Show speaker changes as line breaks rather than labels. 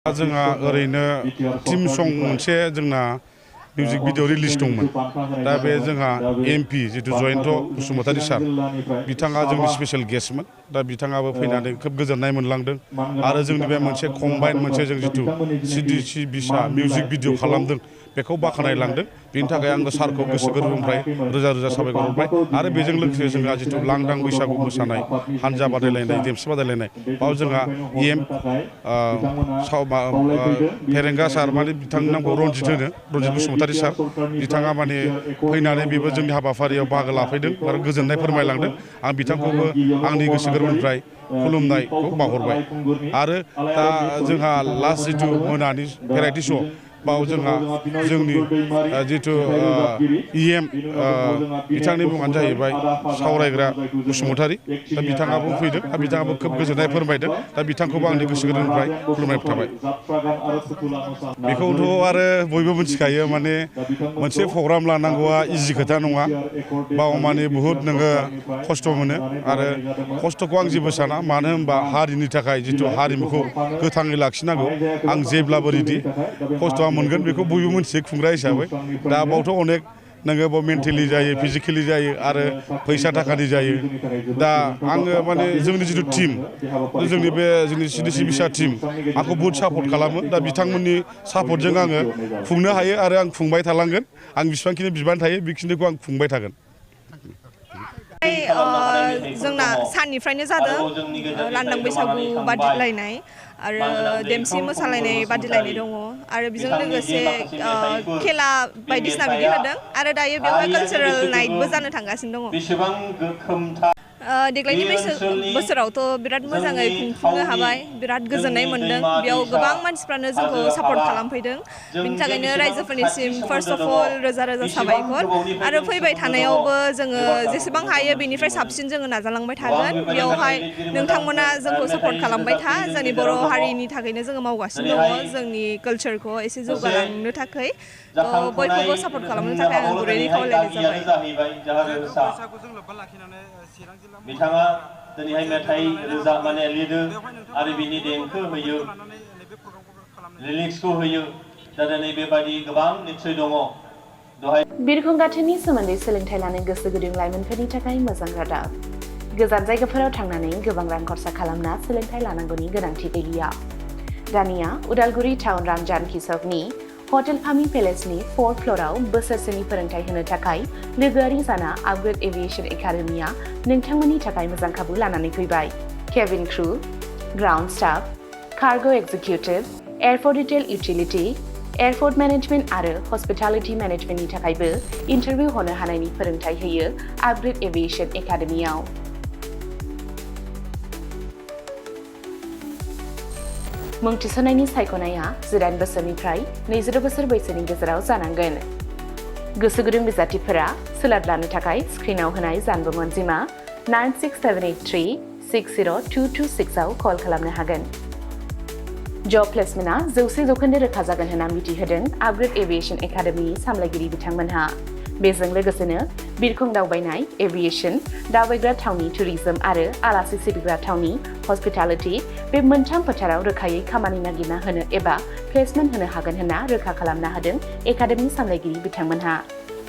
जोंहा ओरैनो टीम सं मोनसे जोंना मिउजिक भिडिअ रिलिज दंमोन दा बे जोंहा एमपि जितु जयन्त बसुमतारी सार बिथाङा जोंनि स्पेशल गेस्टमोन दा बिथाङाबो फैनानै खोब गोजोननाय मोनलांदों आरो जोंनि बे मोनसे कम्बाइन मोनसे जों जितु सिडिसि बिसा मिउजिक भिडिअ खालामदों बेखौ बाख्नायलांदों बेनि थाखाय आङो सारखौ गोसो गोरबोनिफ्राय रोजा रोजा साबायखर हरबाय आरो बेजों लोगोसे जोंहा जितु लांदां बैसागु मोसानाय हानजा बादायलायनाय देमसि बादायलायनाय बाव जोंहा फेरेंगा सार माने बिथांनि नामखौ रनजित बसुमतारी सार बिथाङा माने फैनानै बेबो जोंनि हाबाफारियाव बाहागो लाफैदों आरो गोजोननाय फोरमायलांदों आं बिथांखौबो आंनि गोसो गोरबोनिफ्राय खुलुमनायखौ बावहरबाय आरो दा जोंहा लास्ट जितु मोनानि भेराइटि श' बाव जोंहा जोंनि जितु इएम बिथांनि मुङानो जाहैबाय सावरायग्रा बसुमतारी दा बिथाङाबो फैदों दा बिथाङाबो खोब गोजोननाय फोरमायदों दा बिथांखौबो आंनि गोसो गोरबोनिफ्राय खुलुमनाय थाबाय बेखौथ' आरो बयबो मिथिखायो माने मोनसे प्रग्राम लानांगौआ इजि खोथा नङा बाव माने बुहुद नोङो खस्थ' मोनो आरो खस्थ'खौ आं जेबो साना मानो होनबा हारिनि थाखाय जितु हारिमुखौ गोथाङै लाखिनांगौ आं जेब्लाबो रेडि खस्थ'आ मोनगोन बेखौ बयबो मिथियो खुंग्रा हिसाबै दा बावथ' अनेक नोङो बाव मेन्टेलि जायो फिजिकेलि जायो आरो फैसा थाखानि जायो दा आङो माने जोंनि जितु टिम जोंनि सिडिसि बिसा टिम आंखौ बहुद सापर्ट खालामो दा बिथांमोननि सापर्टजों आङो खुंनो हायो आरो आं खुंबाय थालांगोन आं बेसेबांखिनि बिबान थायो बेखिनिखौ आं खुंबाय थागोन
जोंना साननिफ्रायनो जादों लांदां बैसागु बादायलायनाय आरो देमसि मोसालायनाय बादायलायनाय दङ आरो बेजों लोगोसे खेला बायदिसिना बिदि होदों आरो दायो बेवहाय कालचारेल नाइटबो जानो थांगासिनो दङ देग्लायनि बोसोरावथ' बिराद मोजाङै खुंफुंनो हाबाय बिराद गोजोननाय मोनदों बेयाव गोबां मानसिफ्रानो जोंखौ सापर्ट खालामफैदों बिनि थाखायनो रायजोफोरनिसिम फार्स्ट अफ अल रोजा रोजा साबायखर आरो फैबाय थानायावबो जोङो जेसेबां हायो बेनिफ्राय साबसिन जोङो नाजालांबाय थागोन बेयावहाय नोंथांमोना जोंखौ सापर्ट खालामबाय था जोंनि बर' हारिनि थाखायनो जोङो मावगासिनो दङ जोंनि कालचारखौ एसे जौगालांनो थाखाय बयखौबो सापर्ट खालामनो थाखाय आं गुरैयै खावलायनाय जाबाय
बिथाङा दिनैहाय मेथाइ रोजाबनानै लिरो आरो बिनि देंखो होयो लिरिक्सखौ होयो दा दिनै बेबायदि गोबां निस्सय दङ
बिरखं गाथोननि सोमोन्दै सोलोंथाइ लानो गोसो गुदुं लाइमोनफोरनि थाखाय मोजां रादाब गोजान जायगाफोराव थांनानै गोबां रां खरसा खालामना सोलोंथाइ लानांगौनि गोनांथि गैलिया दानिया उदालगुरि टाउन रामजानकि सकनि हटेल फामि पेलेसनि 4th फ्ल'राव बोसोरसेनि फोरोंथाय होनो थाखाय लोगोआरि जाना आपग्रेड एभिएशन एकाडेमिया नोंथांमोननि थाखाय मोजां खाबु लानानै फैबाय cabin crew ground staff cargo executive airport retail utility airport management आरो हस्पिटालिटी मेनेजमेन्टनि थाखायबो इन्टारभिउ होनो हानायनि फोरोंथाय होयो आपग्रेड एभिएशन एकाडेमियाव मुं थिसननायनि सायख'नाया 18 बोसोरनिफ्राय 20 बोसोर बैसोनि गेजेराव जानांगोन गोसो गुदुं बिजाथिफोरा सोलाद लानो थाखाय स्क्रिनाव होनाय जानबुं अनजिमा 96783602226 आव कल खालामनो हागोन जब प्लेसमेन्टआ 100% रोखा जागोन होनना मिथिहोदों आपग्रेड एभिएशन एकाडेमिनि सामलायगिरि बिथांमोनहा बेजों लोगोसेनो बिरखं दावबायनाय एभिएशन दावबायग्रा थावनि टुरिज्म आरो आलासि सिबिग्रा थावनि हस्पिटालिटी बे मोनथाम फोथाराव रोखायै खामानि नागिरना होनो एबा प्लेसमेन्ट होनो हागोन होनना रोखा खालामना होदों एकाडेमि सामलायगिरि बिथांमोनहा